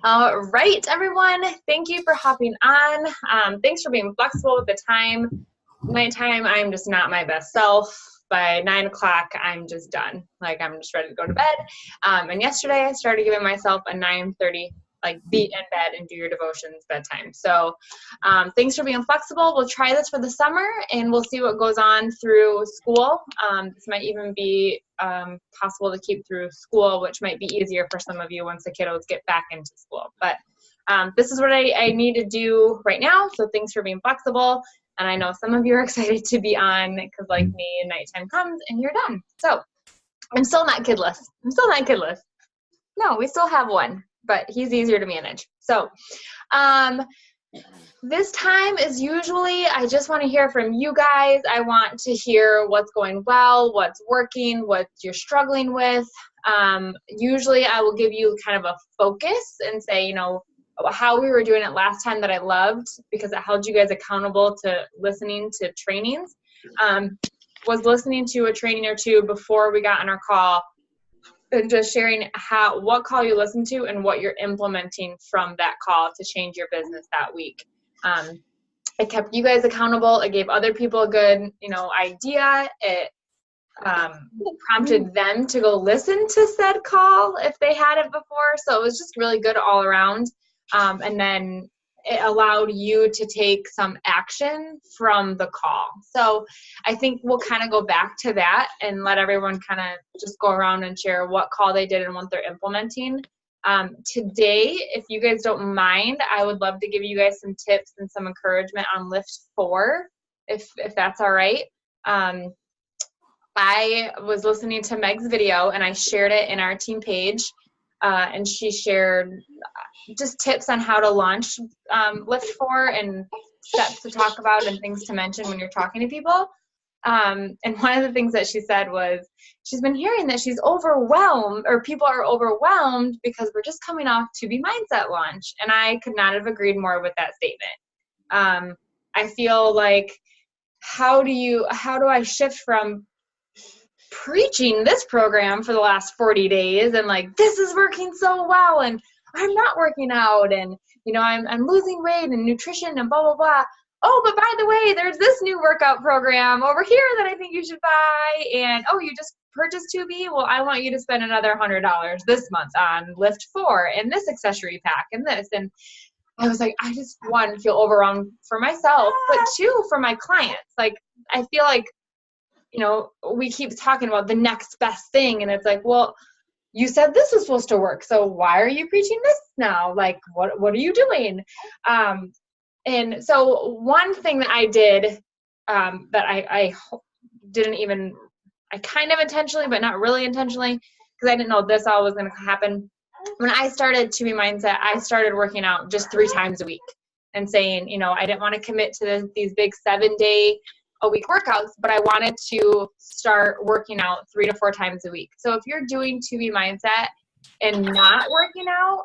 All right, everyone. Thank you for hopping on. Thanks for being flexible with the time. My time, I'm just not my best self. By 9 o'clock, I'm just done. Like, I'm just ready to go to bed. And yesterday, I started giving myself a 9:30, like, be in bed and do your devotions bedtime. So thanks for being flexible. We'll try this for the summer, and we'll see what goes on through school. This might even be possible to keep through school, which might be easier for some of you once the kiddos get back into school. But this is what I need to do right now. So thanks for being flexible. And I know some of you are excited to be on because, like me, nighttime comes and you're done. So I'm still not kidless. No, we still have one, but he's easier to manage. So this time is usually, I just want to hear from you guys. I want to hear what's going well, what's working, what you're struggling with. Usually I will give you kind of a focus and say, how we were doing it last time that I loved because it held you guys accountable to listening to trainings. Was listening to a training or two before we got on our call and just sharing what call you listened to and what you're implementing from that call to change your business that week. It kept you guys accountable. It gave other people a good, idea. It prompted them to go listen to said call if they had it before. So it was just really good all around. And then it allowed you to take some action from the call. So I think we'll kind of go back to that and let everyone kind of just go around and share what call they did and what they're implementing. Today, if you guys don't mind, I would love to give you guys some tips and some encouragement on LIIFT4, if that's all right. I was listening to Meg's video and I shared it in our team page, and she shared just tips on how to launch LIIFT4 and steps to talk about and things to mention when you're talking to people. And one of the things that she said was she's been hearing that she's overwhelmed, or people are overwhelmed because we're just coming off To Be Mindset launch. And I could not have agreed more with that statement. I feel like how do I shift from preaching this program for the last 40 days and like, this is working so well and I'm not working out and, I'm losing weight and nutrition and blah, blah, blah. Oh, but by the way, there's this new workout program over here that I think you should buy. And, oh, you just purchased 2B? Well, I want you to spend another $100 this month on LIIFT4 and this accessory pack and this. And I was like, I just, one, feel overwhelmed for myself, but two, for my clients. Like, I feel like, we keep talking about the next best thing. And it's like, well, you said this is supposed to work. So why are you preaching this now? Like, what are you doing? And so one thing that I did that I didn't even, I kind of intentionally, but not really intentionally, because I didn't know this all was going to happen. When I started To Be Mindset, I started working out just 3 times a week and saying, I didn't want to commit to these big 7-day-a-week workouts, but I wanted to start working out 3 to 4 times a week. So if you're doing To Be Mindset and not working out,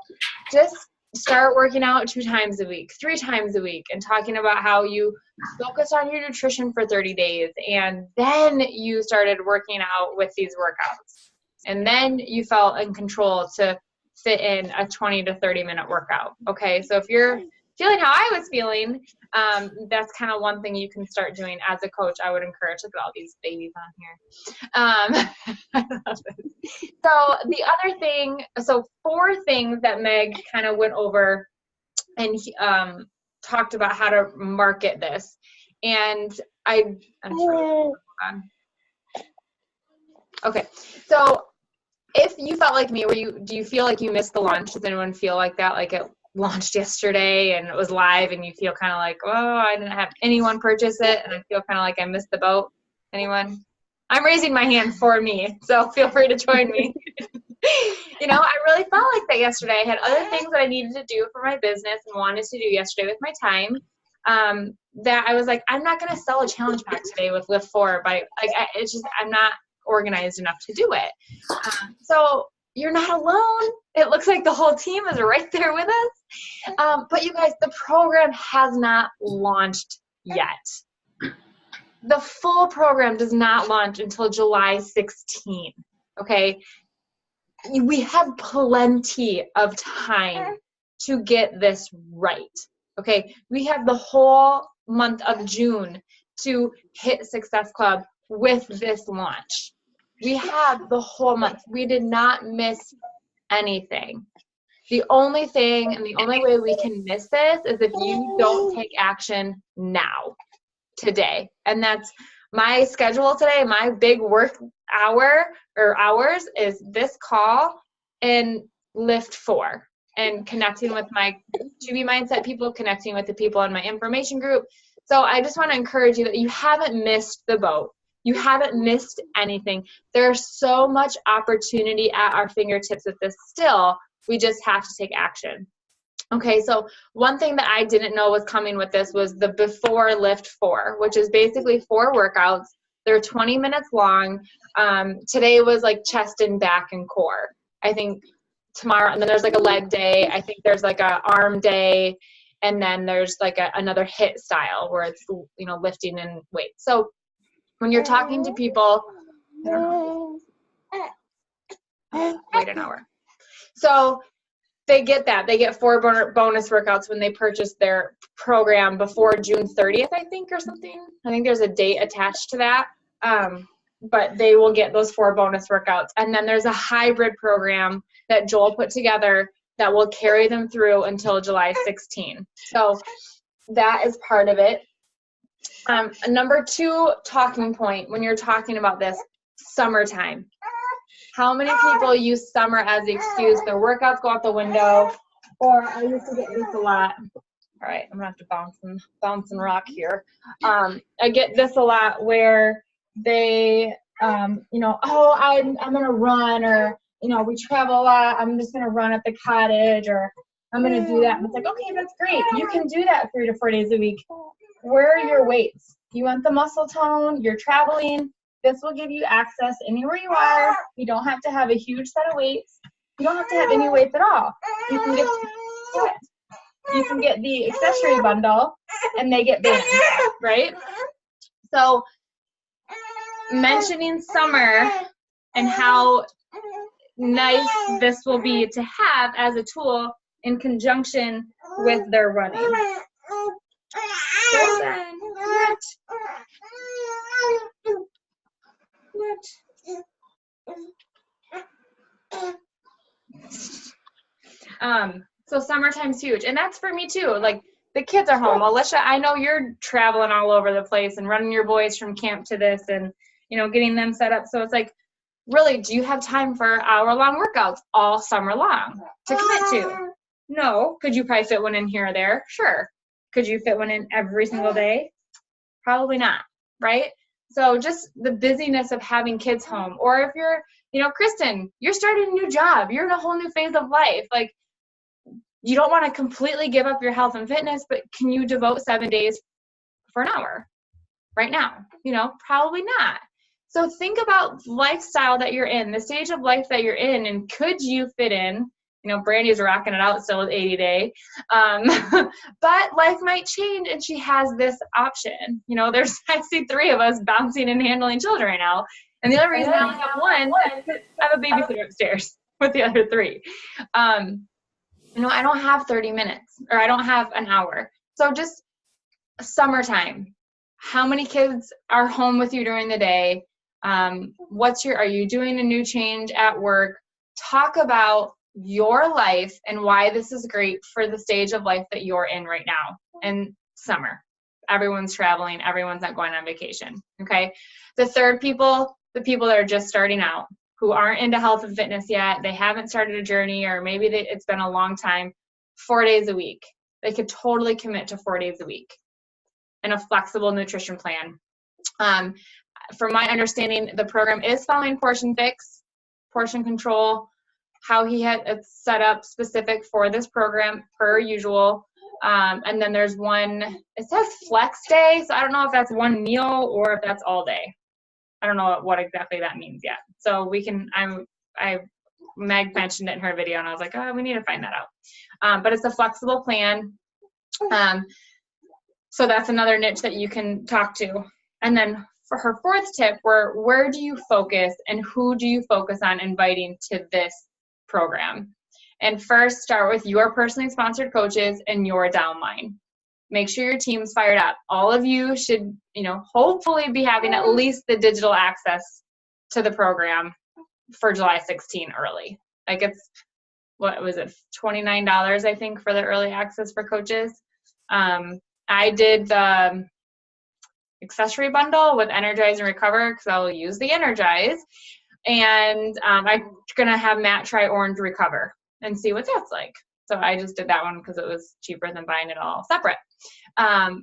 just start working out 2 times a week, 3 times a week, and talking about how you focus on your nutrition for 30 days. And then you started working out with these workouts. And then you felt in control to fit in a 20 to 30 minute workout. Okay. So if you're feeling how I was feeling, that's kind of one thing you can start doing as a coach. I would encourage. Look at all these babies on here. I love it. So the other thing, 4 things that Meg kind of went over and talked about how to market this. And I'm sure. Okay. So if you felt like me, do you feel like you missed the launch? Does anyone feel like that? Like it launched yesterday and it was live and you feel kind of like, oh, I didn't have anyone purchase it and I feel kind of like I missed the boat. Anyone? I'm raising my hand for me, so feel free to join me. I really felt like that yesterday. I had other things that I needed to do for my business and wanted to do yesterday with my time, that I was like, I'm not going to sell a challenge pack today with LIIFT4, but I'm not organized enough to do it. So you're not alone. It looks like the whole team is right there with us. But you guys, the program has not launched yet. The full program does not launch until July 16. Okay. We have plenty of time to get this right. Okay, we have the whole month of June to hit Success Club with this launch. We have the whole month. We did not miss anything. The only thing and the only way we can miss this is if you don't take action now, today. And that's my schedule today. My big work hours is this call and LIIFT4 and connecting with my 2B Mindset people, connecting with the people in my information group. So I just want to encourage you that you haven't missed the boat. You haven't missed anything. There's so much opportunity at our fingertips with this still. We just have to take action. Okay, so one thing that I didn't know was coming with this was the Before LIIFT4, which is basically 4 workouts. They're 20 minutes long. Today was like chest and back and core. I think tomorrow, and then there's like a leg day. I think there's like a arm day, and then there's like another HIIT style where it's, you know, lifting and weights. So when you're talking to people, I don't know, wait an hour. So they get that. They get 4 bonus workouts when they purchase their program before June 30th, I think, or something. I think there's a date attached to that. But they will get those 4 bonus workouts. And then there's a hybrid program that Joel put together that will carry them through until July 16. So that is part of it. Number 2 talking point when you're talking about this, summertime. How many people use summer as the excuse? Their workouts go out the window, or I used to get this a lot. All right, I'm gonna have to bounce and rock here. I get this a lot where they, you know, oh, I'm gonna run, or you know, we travel a lot. I'm just gonna run at the cottage, or I'm gonna do that. And it's like, okay, that's great. You can do that 3 to 4 days a week. Where are your weights? You want the muscle tone? You're traveling. This will give you access anywhere you are. You don't have to have a huge set of weights. You don't have to have any weights at all. You can get the accessory bundle, and they get bands, right? So mentioning summer and how nice this will be to have as a tool in conjunction with their running. So summertime's huge, and that's for me too. Like, the kids are home. Alicia, I know you're traveling all over the place and running your boys from camp to this, and you know, getting them set up. So it's like, really, do you have time for hour-long workouts all summer long to commit to? No. Could you probably fit one in here or there? Sure. Could you fit one in every single day? Probably not, right? So just the busyness of having kids home, or if you're, you know, Kristen, you're starting a new job, you're in a whole new phase of life. Like, you don't want to completely give up your health and fitness, but can you devote 7 days for an hour right now? You know, probably not. So think about lifestyle that you're in, the stage of life that you're in, and could you fit in? You know, Brandy's rocking it out still with 80 day. But life might change, and she has this option. You know, I see 3 of us bouncing and handling children right now. And the other reason I only have one is I have a babysitter upstairs with the other 3. You know, I don't have 30 minutes, or I don't have an hour. So just summertime. How many kids are home with you during the day? Are you doing a new change at work? Talk about your life and why this is great for the stage of life that you're in right now. And summer, everyone's traveling, everyone's not going on vacation. Okay. The third people, the people that are just starting out, who aren't into health and fitness yet, they haven't started a journey, or maybe it's been a long time, 4 days a week. They could totally commit to 4 days a week and a flexible nutrition plan. From my understanding, the program is following portion control, how he had it set up specific for this program per usual. And then there's one, it says flex day, so I don't know if that's one meal or if that's all day. I don't know what exactly that means yet. So we can, Meg mentioned it in her video, and I was like, oh, we need to find that out. But it's a flexible plan. So that's another niche that you can talk to. And then for her 4th tip, where do you focus and who do you focus on inviting to this program? And first, start with your personally sponsored coaches and your downline. Make sure your team's fired up. All of you should, hopefully be having at least the digital access to the program for July 16 early. Like it's, what was it, $29, I think, for the early access for coaches. I did the accessory bundle with Energize and Recover because I'll use the Energize. And I'm going to have Matt try Orange Recover and see what that's like. So I just did that one because it was cheaper than buying it all separate.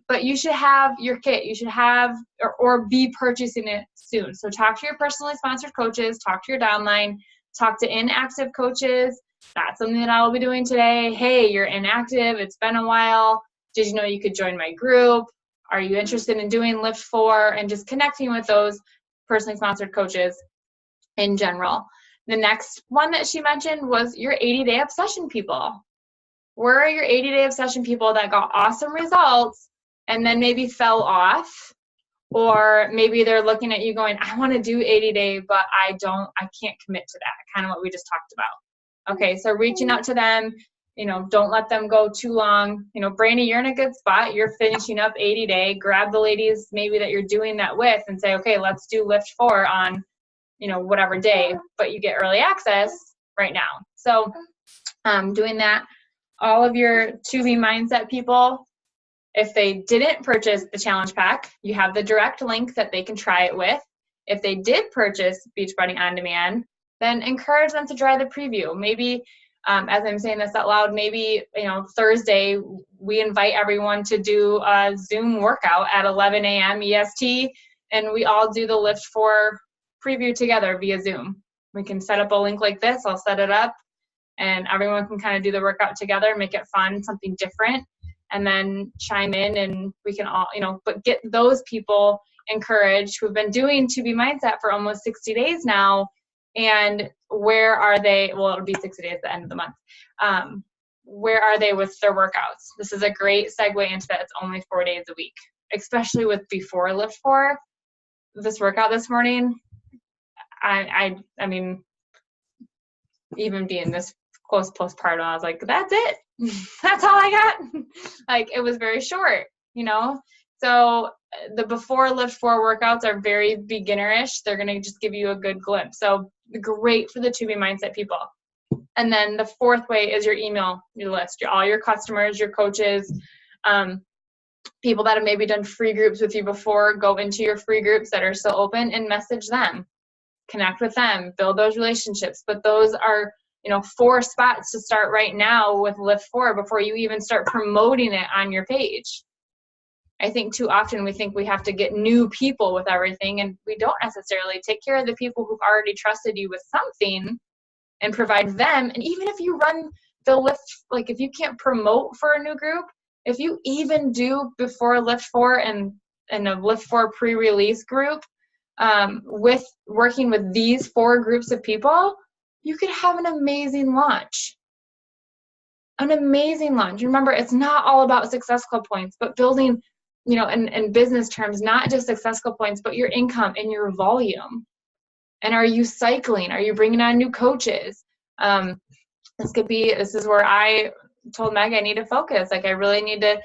But you should have your kit. You should have or be purchasing it soon. So talk to your personally sponsored coaches, talk to your downline, talk to inactive coaches. That's something that I will be doing today. Hey, you're inactive. It's been a while. Did you know you could join my group? Are you interested in doing LIIFT4? And just connecting with those personally sponsored coaches in general. The next one that she mentioned was your 80-day obsession people. Where are your 80-day obsession people that got awesome results and then maybe fell off? Or maybe they're looking at you going, I want to do 80-day, but I can't commit to that. Kind of what we just talked about. Okay, so reaching out to them, don't let them go too long. Brandy, you're in a good spot. You're finishing up 80-day. Grab the ladies maybe that you're doing that with and say, okay, let's do LIIFT4 on, whatever day, but you get early access right now. So doing that. All of your 2B Mindset people, if they didn't purchase the challenge pack, you have the direct link that they can try it with. If they did purchase Beachbody On Demand, then encourage them to try the preview. Maybe, as I'm saying this out loud, maybe, Thursday, we invite everyone to do a Zoom workout at 11 a.m. EST, and we all do the LIIFT4 preview together via Zoom. We can set up a link like this. I'll set it up, and everyone can kind of do the workout together, make it fun, something different, and then chime in, and we can all, but get those people encouraged who've been doing 2B Mindset for almost 60 days now. And where are they? Well, it'll be 60 days at the end of the month. Where are they with their workouts? This is a great segue into that. It's only 4 days a week, especially with before LIIFT4. This workout this morning, I mean, even being this close postpartum, I was like, that's it. That's all I got. Like, it was very short, So the before LIIFT4 workouts are very beginnerish. They're going to just give you a good glimpse. So great for the 2B Mindset people. And then the fourth way is your email, your list, all your customers, your coaches, people that have maybe done free groups with you before. Go into your free groups that are still open and message them. Connect with them, build those relationships. But those are, 4 spots to start right now with LIIFT4 before you even start promoting it on your page. I think too often we think we have to get new people with everything, and we don't necessarily. Take care of the people who've already trusted you with something and provide them. And even if you run the LIIFT, like if you can't promote for a new group, if you even do before LIIFT4 and a LIIFT4 pre-release group, with working with these 4 groups of people, you could have an amazing launch. An amazing launch. Remember, it's not all about success club points, but building, in business terms, not just success club points, but your income and your volume. And are you cycling? Are you bringing on new coaches? This is where I told Meg I need to focus. Like, I really need to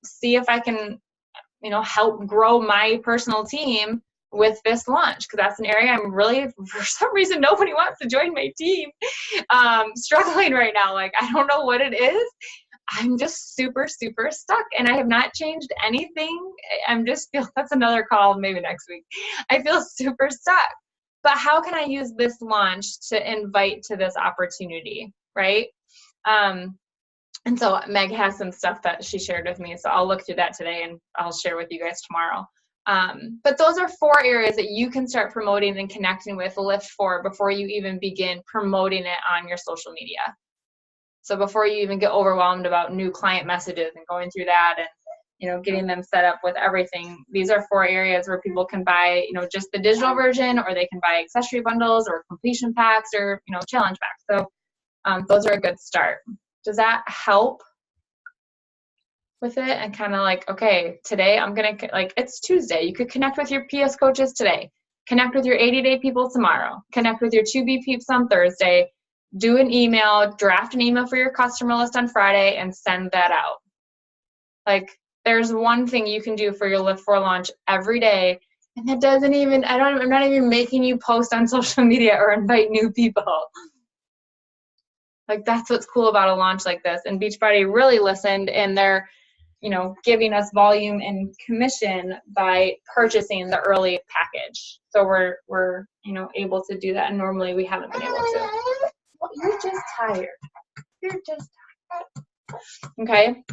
see if I can, help grow my personal team with this launch, because that's an area I'm really, for some reason, nobody wants to join my team. Struggling right now. Like, I don't know what it is. I'm just super, super stuck, and I have not changed anything. That's another call maybe next week. I feel super stuck. But how can I use this launch to invite to this opportunity, right? And so Meg has some stuff that she shared with me, so I'll look through that today and I'll share with you guys tomorrow. But those are 4 areas that you can start promoting and connecting with LIIFT4 before you even begin promoting it on your social media. So before you even get overwhelmed about new client messages and going through that and, getting them set up with everything, these are 4 areas where people can buy, just the digital version, or they can buy accessory bundles or completion packs or, challenge packs. So those are a good start. Does that help with it? And kind of like, okay, today I'm going to, it's Tuesday. You could connect with your PS coaches today. Connect with your 80-day people tomorrow. Connect with your 2B peeps on Thursday. do an email, draft an email for your customer list on Friday and send that out. Like, there's one thing you can do for your LIIFT4 launch every day, and that doesn't even, I'm not even making you post on social media or invite new people. Like, that's what's cool about a launch like this. And Beachbody really listened, and they're, you know, giving us volume and commission by purchasing the early package. So we're you know, able to do that, and normally we haven't been able to. Well, you're just tired. You're just tired. Okay.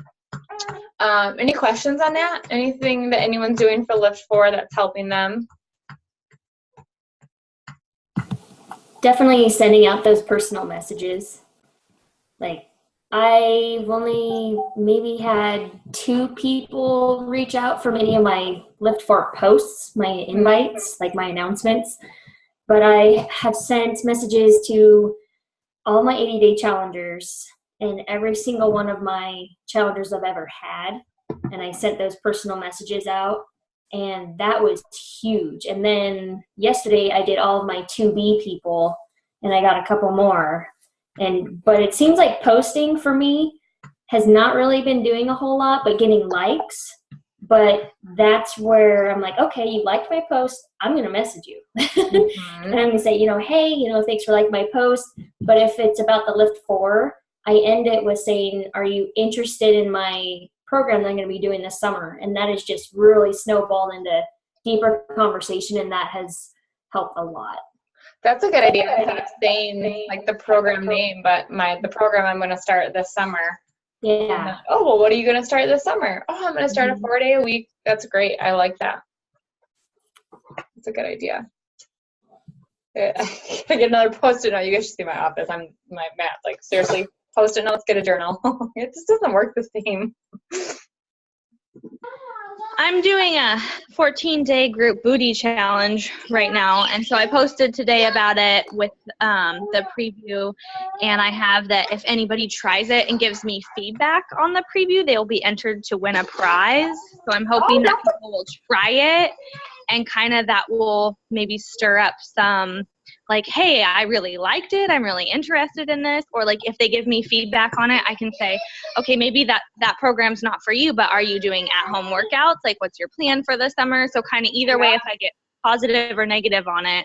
Any questions on that? Anything that anyone's doing for LIIFT4 that's helping them? Definitely sending out those personal messages. Like, I've only maybe had 2 people reach out from any of my LIIFT4 posts, my invites, like my announcements. But I have sent messages to all my 80-day challengers and every single one of my challengers I've ever had. And I sent those personal messages out, and that was huge. And then yesterday I did all of my 2B people, and I got a couple more. But it seems like posting for me has not really been doing a whole lot, but getting likes. But that's where I'm like, okay, you liked my post, I'm going to message you. And I'm going to say, you know, hey, you know, thanks for liking my post. But if it's about the LIIFT4, I end it with saying, are you interested in my program that I'm going to be doing this summer? And that has just really snowballed into deeper conversation, and that has helped a lot. That's a good idea, instead of saying like the program name, but the program I'm going to start this summer. Yeah. Oh, well, what are you going to start this summer? Oh, I'm going to start a 4-day-a-week. That's great. I like that. That's a good idea. I get another Post-it note. You guys should see my office. I'm my math. Like, seriously, Post-it notes, get a journal. It just doesn't work the same. I'm doing a 14-day group booty challenge right now, and so I posted today about it with the preview, and I have that if anybody tries it and gives me feedback on the preview, they'll be entered to win a prize. So I'm hoping that people will try it, and kind of that will maybe stir up some, like, hey, I really liked it, I'm really interested in this. Or like, if they give me feedback on it, I can say, okay, maybe that program's not for you, but are you doing at-home workouts? Like, what's your plan for the summer? So kind of either way, if I get positive or negative on it,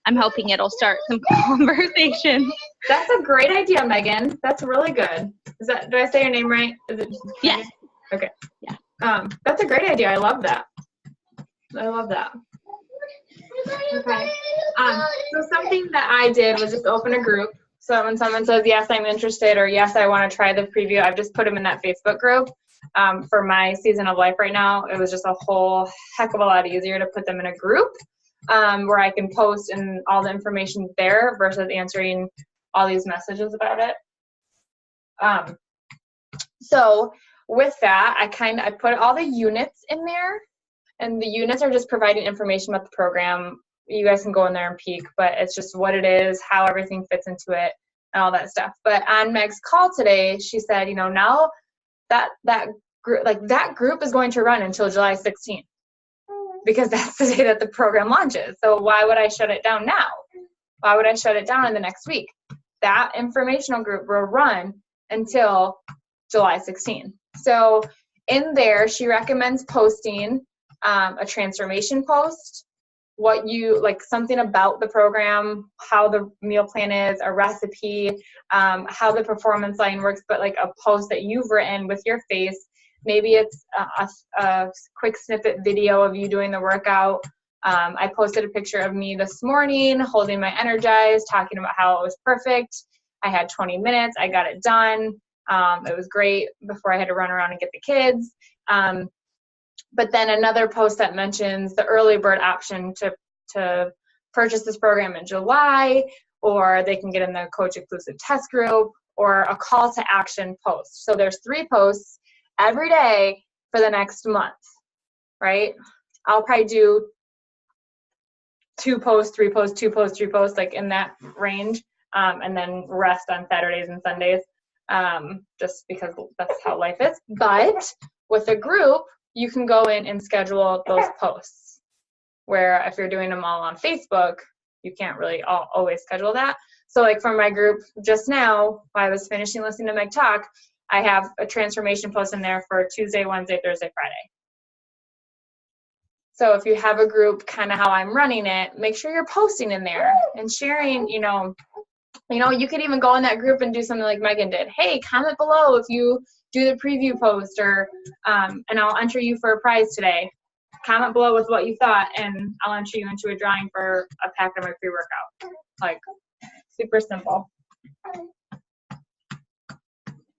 I'm hoping it'll start some conversation. That's a great idea, Megan. That's really good. Did I say your name right? Is it? Yes. Okay. Yeah. That's a great idea. I love that. I love that. Okay. So something that I did was just open a group. So when someone says, yes, I'm interested, or yes, I want to try the preview, I've just put them in that Facebook group. For my season of life right now, it was just a whole heck of a lot easier to put them in a group where I can post and all the information there versus answering all these messages about it. So with that, I put all the units in there. And the units are just providing information about the program. You guys can go in there and peek, but it's just what it is, how everything fits into it, and all that stuff. But on Meg's call today, she said, you know, now that group is going to run until July 16th, because that's the day that the program launches. So why would I shut it down now? Why would I shut it down in the next week? That informational group will run until July 16th. So in there, she recommends posting a transformation post, something about the program, how the meal plan is, a recipe, how the performance line works, but like a post that you've written with your face. Maybe it's a quick snippet video of you doing the workout. I posted a picture of me this morning holding my Energize, talking about how it was perfect. I had 20 minutes. I got it done. It was great before I had to run around and get the kids. But then another post that mentions the early bird option to purchase this program in July, or they can get in the coach exclusive test group, or a call to action post. So there's 3 posts every day for the next month, right? I'll probably do 2 posts, 3 posts, 2 posts, 3 posts, like in that range, and then rest on Saturdays and Sundays, just because that's how life is. But with a group, you can go in and schedule those posts, where if you're doing them all on Facebook, you can't really always schedule that. So like from my group just now, while I was finishing listening to Meg talk, I have a transformation post in there for Tuesday, Wednesday, Thursday, Friday. So if you have a group kind of how I'm running it, make sure you're posting in there and sharing, you could even go in that group and do something like Megan did. Hey, comment below if you do the preview post, or and I'll enter you for a prize today. Comment below with what you thought, and I'll enter you into a drawing for a pack of my pre-workout. Like, super simple.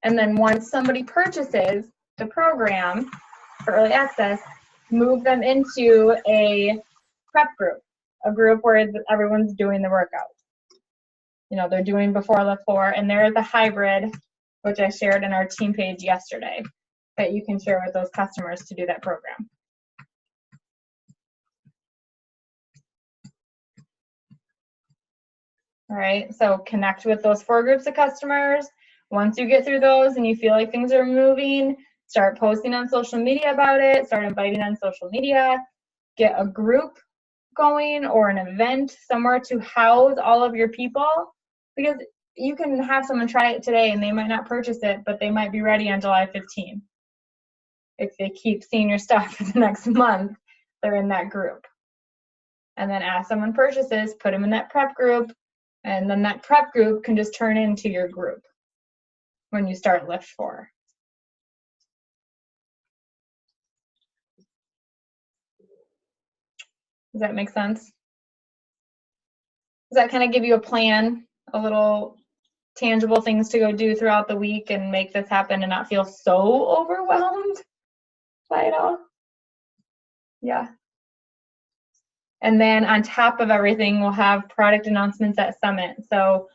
And then once somebody purchases the program for early access, move them into a prep group, a group where everyone's doing the workout. They're doing before LIIFT4, and there is a hybrid, which I shared in our team page yesterday, that you can share with those customers to do that program. All right, so connect with those 4 groups of customers. Once you get through those and you feel like things are moving, start posting on social media about it, start inviting on social media, get a group going or an event somewhere to house all of your people, because you can have someone try it today and they might not purchase it, but they might be ready on July 15th. If they keep seeing your stuff for the next month, they're in that group. And then as someone purchases, put them in that prep group, and then that prep group can just turn into your group when you start LIIFT4. Does that make sense? Does that kind of give you a plan, a little tangible things to go do throughout the week and make this happen and not feel so overwhelmed by it all? Yeah. And then on top of everything, we'll have product announcements at Summit. So,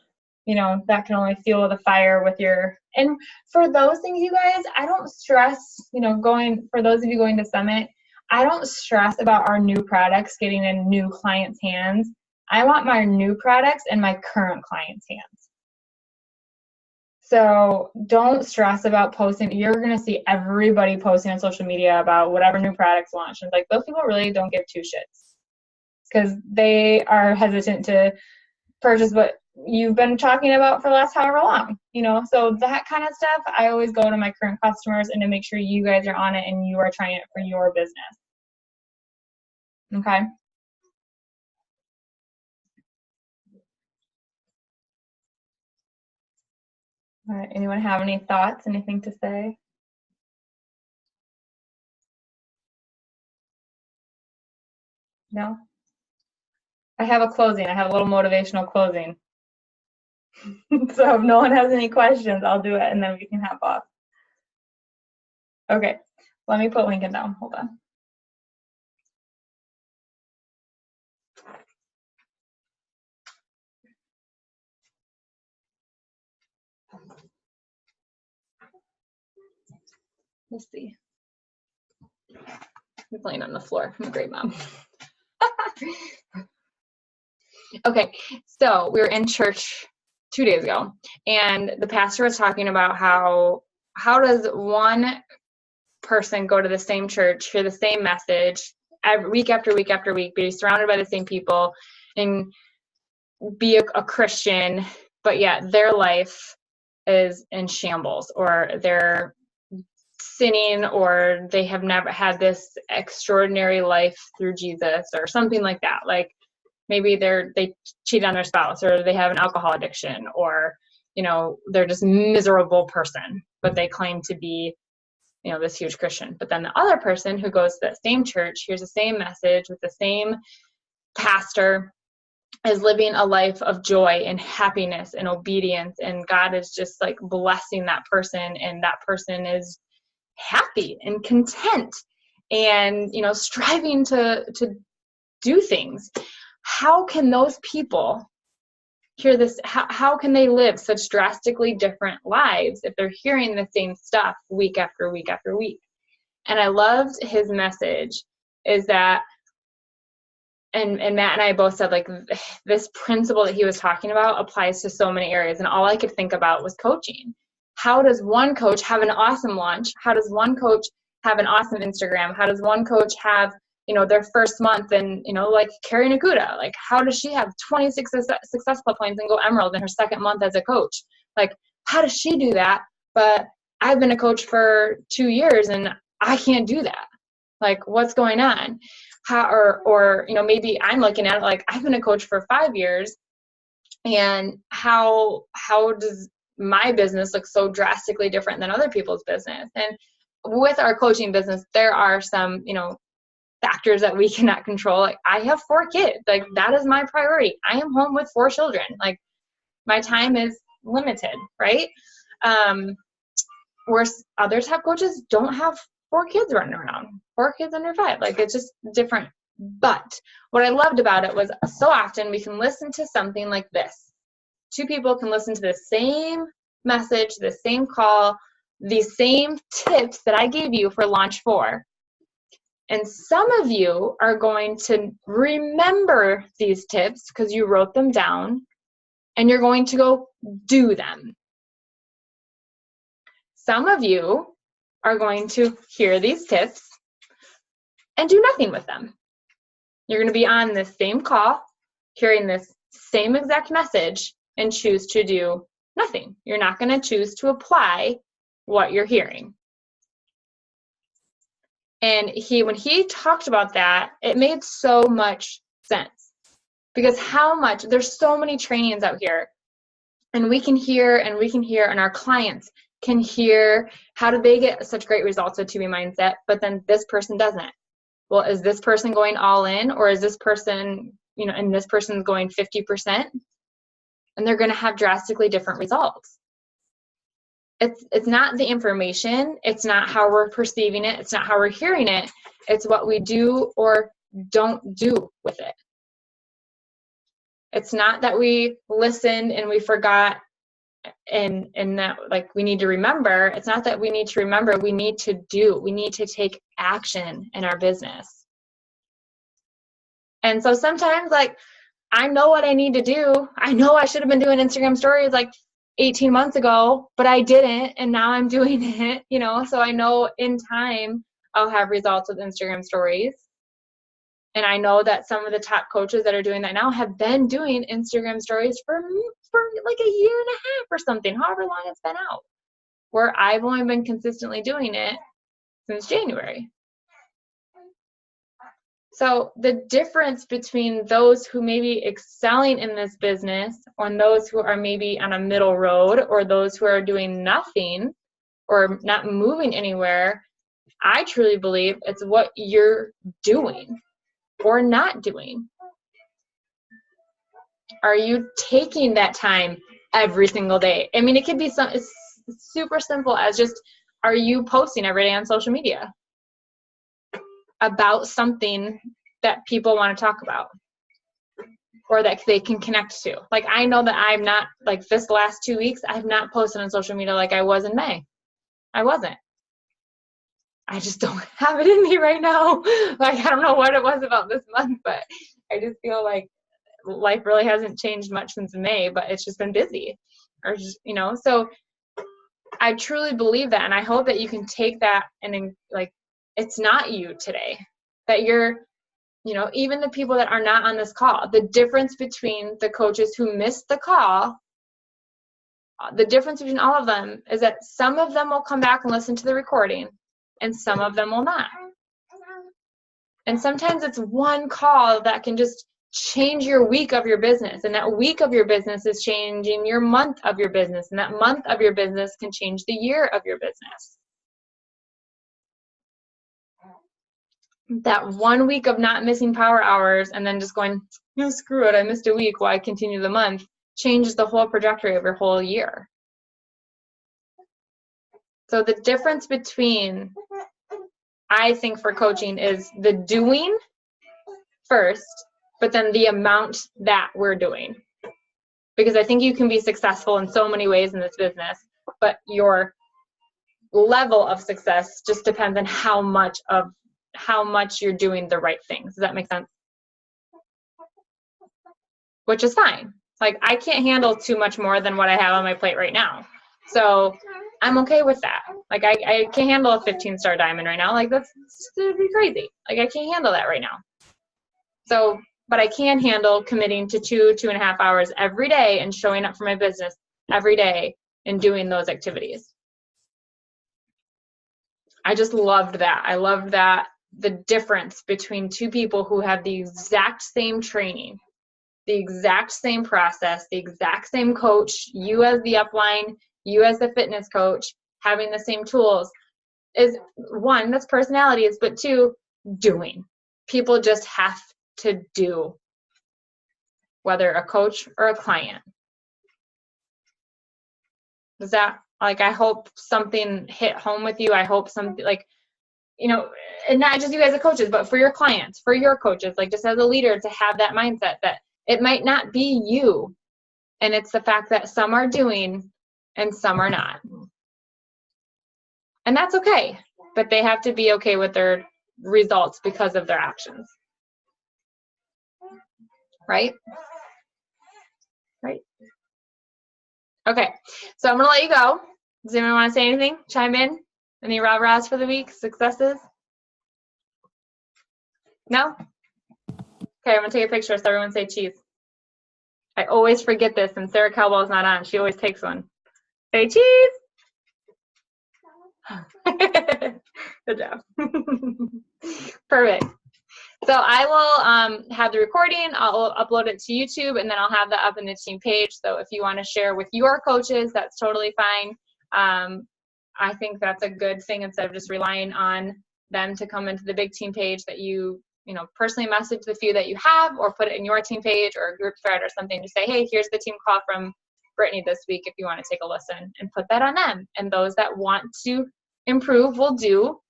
that can only fuel the fire with and for those things, you guys, I don't stress, for those of you going to Summit, I don't stress about our new products getting in new clients' hands. I want my new products in my current clients' hands. So don't stress about posting. You're going to see everybody posting on social media about whatever new products launch. And it's like, those people really don't give 2 shits, because they are hesitant to purchase what you've been talking about for the last however long, so that kind of stuff, I always go to my current customers and to make sure you guys are on it and you are trying it for your business. Okay. All right, anyone have any thoughts, anything to say? No? I have a closing. I have a little motivational closing. So if no one has any questions, I'll do it and then we can hop off. Okay, let me put Lincoln down. Hold on. Let's see. He's laying on the floor. I'm a great mom. Okay, so we were in church 2 days ago, and the pastor was talking about how does one person go to the same church, hear the same message week after week after week, be surrounded by the same people, and be a Christian, but yet their life is in shambles, or they're sinning, or they have never had this extraordinary life through Jesus, or something like that. Like maybe they cheat on their spouse, or they have an alcohol addiction, or they're just a miserable person, but they claim to be this huge Christian. But then the other person who goes to that same church, hears the same message with the same pastor, is living a life of joy and happiness and obedience, and God is just like blessing that person, and that person is happy and content and striving to do things. How can those people hear this? How can they live such drastically different lives if they're hearing the same stuff week after week after week? And I loved his message is that, and Matt and I both said, like, this principle that he was talking about applies to so many areas. And all I could think about was coaching. How does one coach have an awesome launch? How does one coach have an awesome Instagram? How does one coach have their first month, and, like Carrie Nakuda, like how does she have 26 success club points and go emerald in her second month as a coach? Like, how does she do that? But I've been a coach for 2 years and I can't do that. Like, what's going on? How, or maybe I'm looking at it like I've been a coach for 5 years, and how does my business look so drastically different than other people's business? And with our coaching business, there are some, factors that we cannot control. Like, I have 4 kids. Like, that is my priority. I am home with 4 children. Like, my time is limited, right? Where other top coaches don't have 4 kids running around, 4 kids under 5. Like, it's just different. But what I loved about it was so often we can listen to something like this. 2 people can listen to the same message, the same call, the same tips that I gave you for Launch 4. And some of you are going to remember these tips because you wrote them down, and you're going to go do them. Some of you are going to hear these tips and do nothing with them. You're going to be on this same call, hearing this same exact message, and choose to do nothing. You're not going to choose to apply what you're hearing. And when he talked about that, it made so much sense, because there's so many trainings out here, and we can hear, and our clients can hear, how do they get such great results with 2B mindset, but then this person doesn't? Well, is this person going all in, or is this person, and this person's going 50%? And they're going to have drastically different results. It's not the information, it's not how we're perceiving it, it's not how we're hearing it, it's what we do or don't do with it. It's not that we listened and we forgot and that, like, we need to remember. It's not that we need to remember, we need to do. We need to take action in our business. And so sometimes, like, I know what I need to do. I know I should have been doing Instagram stories like 18 months ago, but I didn't, and now I'm doing it, so I know in time I'll have results with Instagram stories. And I know that some of the top coaches that are doing that now have been doing Instagram stories for like a year and a half or something, however long it's been out, where I've only been consistently doing it since January. So the difference between those who may be excelling in this business and those who are maybe on a middle road, or those who are doing nothing or not moving anywhere, I truly believe it's what you're doing or not doing. Are you taking that time every single day? I mean, it could be it's super simple as just, are you posting every day on social media about something that people want to talk about or that they can connect to? Like, I know that I'm not, like, this last 2 weeks, I've not posted on social media like I was in May. I wasn't. I just don't have it in me right now. Like, I don't know what it was about this month, but I just feel like life really hasn't changed much since May, but it's just been busy, or just, so I truly believe that. And I hope that you can take that and, like, it's not you today, that you're, even the people that are not on this call, the difference between the coaches who missed the call, the difference between all of them is that some of them will come back and listen to the recording, and some of them will not. And sometimes it's one call that can just change your week of your business, and that week of your business is changing your month of your business, and that month of your business can change the year of your business. That 1 week of not missing power hours and then just going, screw it, I missed a week, why continue the month, changes the whole trajectory of your whole year. So the difference between, I think, for coaching is the doing first, but then the amount that we're doing. Because I think you can be successful in so many ways in this business, but your level of success just depends on how much you're doing the right things. Does that make sense? Which is fine. Like, I can't handle too much more than what I have on my plate right now. So I'm okay with that. Like, I can't handle a 15-star diamond right now. Like, that'd be crazy. Like, I can't handle that right now. So, but I can handle committing to 2.5 hours every day and showing up for my business every day and doing those activities. I just loved that. I loved that, the difference between two people who have the exact same training, the exact same process, the exact same coach, you as the upline, you as the fitness coach, having the same tools, is one, that's personalities, but two, doing. People just have to do, whether a coach or a client. Does that, like, I hope something hit home with you. I hope something, like, you know, and not just you as a coaches, but for your clients, for your coaches, like, just as a leader, to have that mindset that it might not be you, and it's the fact that some are doing and some are not. And that's okay, but they have to be okay with their results because of their actions. Right? Right. Okay, so I'm gonna let you go. Does anyone want to say anything? Chime in? Any rah-rahs for the week? Successes? No? Okay, I'm gonna take a picture so everyone say cheese. I always forget this, and Sarah Cowbell's not on. She always takes one. Say cheese! Good job. Perfect. So I will have the recording. I'll upload it to YouTube, and then I'll have that up in the team page. So if you want to share with your coaches, that's totally fine. I think that's a good thing, instead of just relying on them to come into the big team page, that you personally message the few that you have, or put it in your team page or a group thread or something to say, hey, here's the team call from Brittany this week if you want to take a listen, and put that on them. And those that want to improve will do,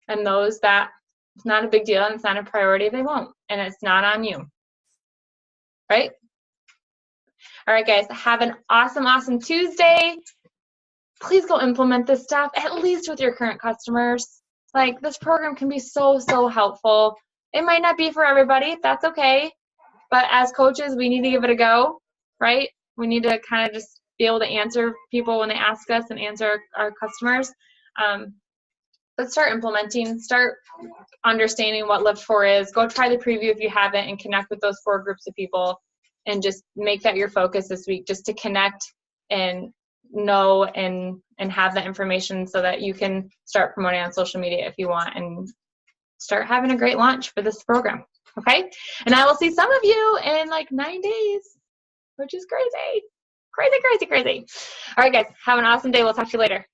and those that it's not a big deal and it's not a priority, they won't, and it's not on you. Right? All right, guys, have an awesome Tuesday. Please go implement this stuff, at least with your current customers. Like, this program can be so helpful. It might not be for everybody. That's okay. But as coaches, we need to give it a go, right? We need to kind of just be able to answer people when they ask us, and answer our customers. But start implementing, start understanding what LIIFT4 is. Go try the preview if you haven't, and connect with those 4 groups of people, and just make that your focus this week, just to connect and know and have that information, so that you can start promoting on social media if you want, and start having a great launch for this program. Okay? And I will see some of you in like 9 days, which is crazy. Crazy. All right, guys, have an awesome day. We'll talk to you later.